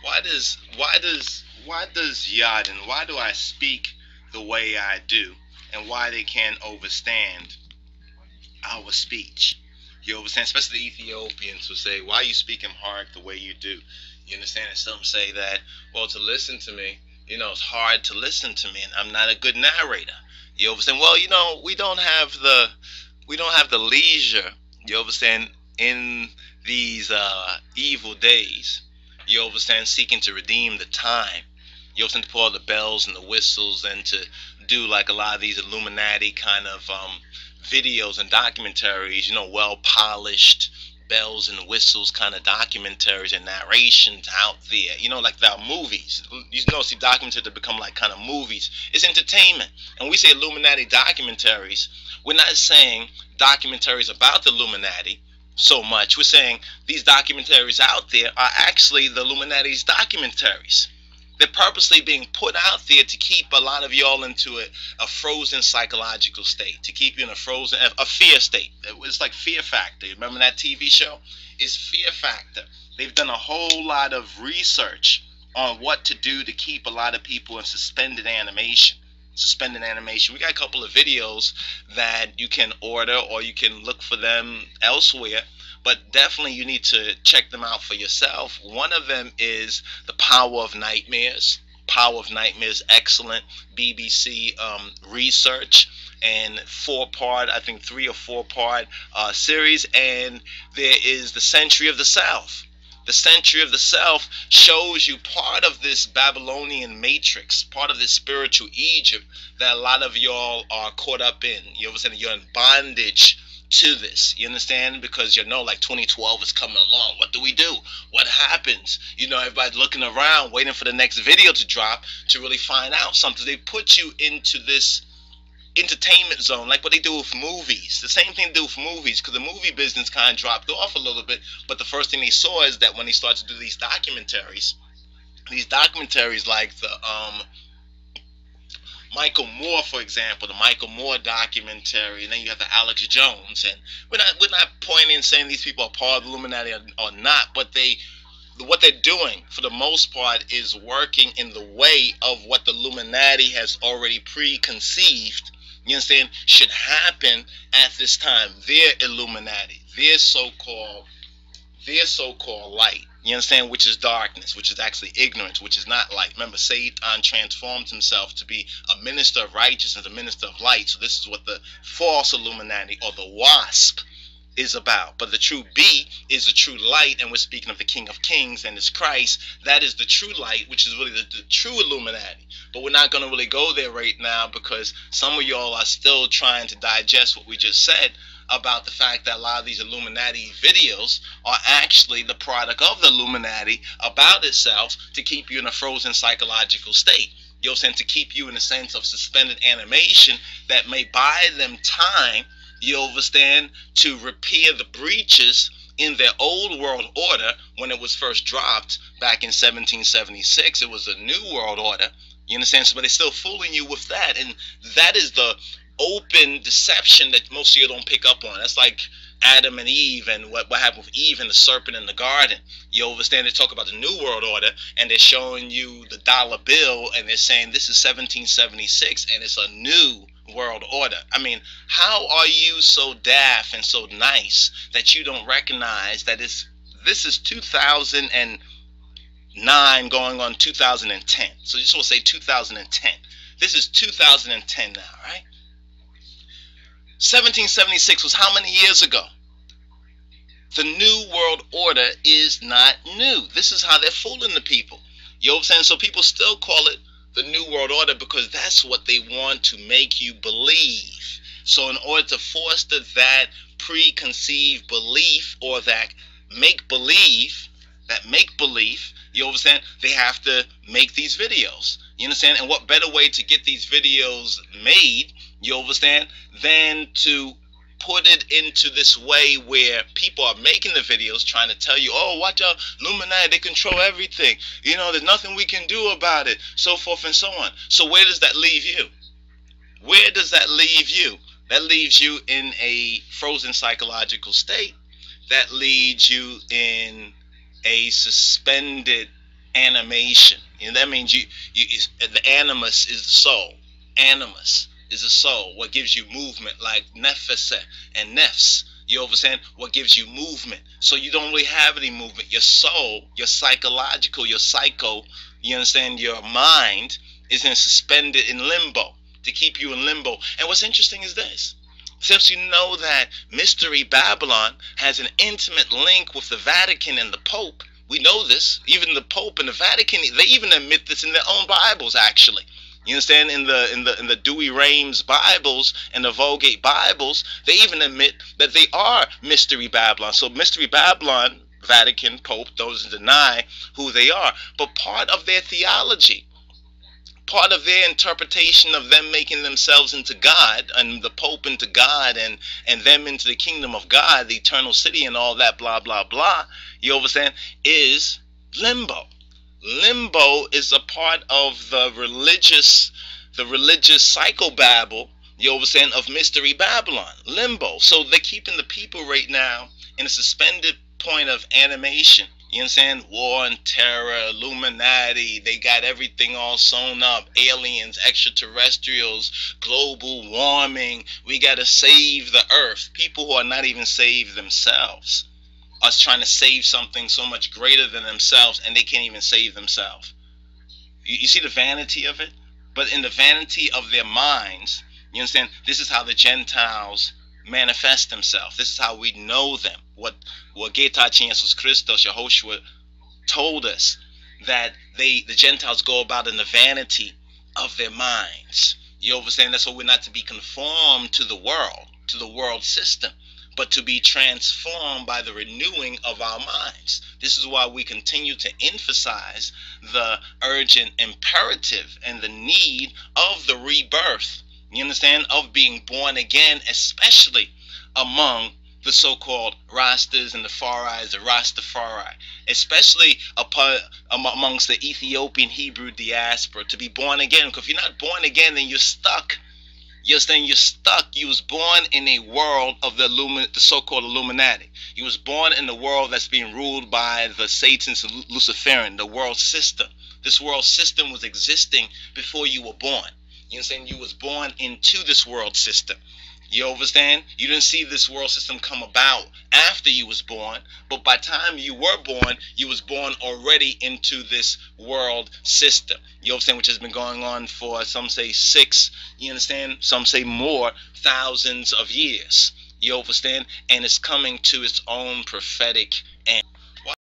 why does Yod and why do I speak the way I do, and why they can't overstand our speech? You understand? Especially the Ethiopians will say, why you speak amharic the way you do? You understand? And some say that, well, to listen to me, it's hard to listen to me, and I'm not a good narrator. You understand? Well, we don't have the leisure. You understand? In these evil days, you understand, seeking to redeem the time. You understand, to pull all the bells and the whistles and to do like a lot of these Illuminati kind of videos and documentaries, well polished bells and whistles kind of documentaries and narrations out there, like the movies. See, documentaries that become like kind of movies. It's entertainment. And we say Illuminati documentaries, we're not saying documentaries about the Illuminati so much. We're saying these documentaries out there are actually the Illuminati's documentaries. They're purposely being put out there to keep a lot of y'all into a frozen psychological state, to keep you in a fear state. It's like Fear Factor. Remember that TV show? It's Fear Factor. They've done a whole lot of research on what to do to keep a lot of people in suspended animation. We got a couple of videos that you can order, or you can look for them elsewhere. But definitely you need to check them out for yourself. One of them is The Power of Nightmares. Power of Nightmares, excellent BBC research, and 4-part, I think 3 or 4-part series. And there is The Century of the South. The Century of the South shows you part of this Babylonian matrix, part of this spiritual Egypt that a lot of y'all are caught up in. You understand? You're in bondage to this, you understand? Because like 2012 is coming along. What do we do? What happens? Everybody's looking around waiting for the next video to drop to really find out something. They put you into this entertainment zone, like what they do with movies. The same thing they do with movies, because the movie business kind of dropped off a little bit. But the first thing they saw is that when they started to do these documentaries like the Michael Moore, for example, the Michael Moore documentary, and then you have the Alex Jones. And we're not pointing and saying these people are part of the Illuminati or not, but what they're doing for the most part is working in the way of what the Illuminati has already preconceived, you understand, should happen at this time. Their Illuminati, their so-called light, you understand, which is darkness, which is actually ignorance, which is not light. Remember, Satan transformed himself to be a minister of righteousness, a minister of light. So this is what the false Illuminati, or the wasp, is about. But the true B is the true light, and we're speaking of the King of Kings, and it's Christ. That is the true light, which is really the true Illuminati. But we're not going to really go there right now, because some of y'all are still trying to digest what we just said about the fact that a lot of these Illuminati videos are actually the product of the Illuminati about itself, to keep you in a frozen psychological state. You understand? To keep you in a sense of suspended animation that may buy them time, you understand, to repair the breaches in their old world order. When it was first dropped back in 1776, it was a new world order. You understand? So, but they're still fooling you with that, and that is the open deception that most of you don't pick up on. That's like Adam and Eve, and what happened with Eve and the serpent in the garden. You understand? They talk about the new world order, and they're showing you the dollar bill, and they're saying this is 1776 and it's a new world order. I mean, how are you so daft and so nice that you don't recognize that this is 2009 going on 2010? So you just want to say 2010. This is 2010 now, right? 1776 was how many years ago? The new world order is not new. This is how they're fooling the people. You know what I'm saying? So people still call it the new world order because that's what they want to make you believe. So in order to foster that preconceived belief, or that make-believe, you understand, they have to make these videos. You understand? And what better way to get these videos made, you understand, than to put it into this way where people are making the videos trying to tell you, oh, watch out, Illuminati, they control everything. You know, there's nothing we can do about it, so forth and so on. So where does that leave you? Where does that leave you? That leaves you in a frozen psychological state. That leaves you in a suspended animation. That means the animus is the soul. Animus is the soul. What gives you movement, like nefese and nefs. You understand? What gives you movement. So you don't really have any movement. Your soul, your psychological, your psycho, you understand, your mind is in suspended in limbo, to keep you in limbo. And what's interesting is this. Since you know that Mystery Babylon has an intimate link with the Vatican and the Pope, we know this. Even the Pope and the Vatican, they even admit this in their own Bibles, actually. You understand? In the Dewey Rheims Bibles and the Vulgate Bibles, they even admit that they are Mystery Babylon. So Mystery Babylon, Vatican, Pope, those who deny who they are. But part of their theology, part of their interpretation of them making themselves into God, and the Pope into God, and them into the kingdom of God, the eternal city and all that, blah, blah, blah, you understand, is limbo. Limbo is a part of the religious psychobabble, you understand, of Mystery Babylon. Limbo. So they're keeping the people right now in a suspended point of animation. You understand? War and terror, Illuminati, they got everything all sewn up. Aliens, extraterrestrials, global warming. We got to save the earth. People who are not even saved themselves are trying to save something so much greater than themselves, and they can't even save themselves. You see the vanity of it? But in the vanity of their minds, you understand, this is how the Gentiles manifest themselves. This is how we know them. What Jesus Christos, Yehoshua, told us, that the Gentiles go about in the vanity of their minds. You understand? That's why we're not to be conformed to the world system, but to be transformed by the renewing of our minds. This is why we continue to emphasize the urgent imperative and the need of the rebirth, you understand, of being born again, especially among the so-called Rastas and the Faris, the Rastafari, especially amongst the Ethiopian Hebrew diaspora, to be born again. Because if you're not born again, then you're stuck. You're stuck. You was born in a world of the so-called Illuminati. You was born in a world that's being ruled by the Satan's Luciferian, the world system. This world system was existing before you were born. You understand? You was born into this world system. You understand? You didn't see this world system come about after you was born, but by the time you were born, you was born already into this world system. You understand? Which has been going on for, some say 6, you understand? Some say more, thousands of years. You understand? And it's coming to its own prophetic end.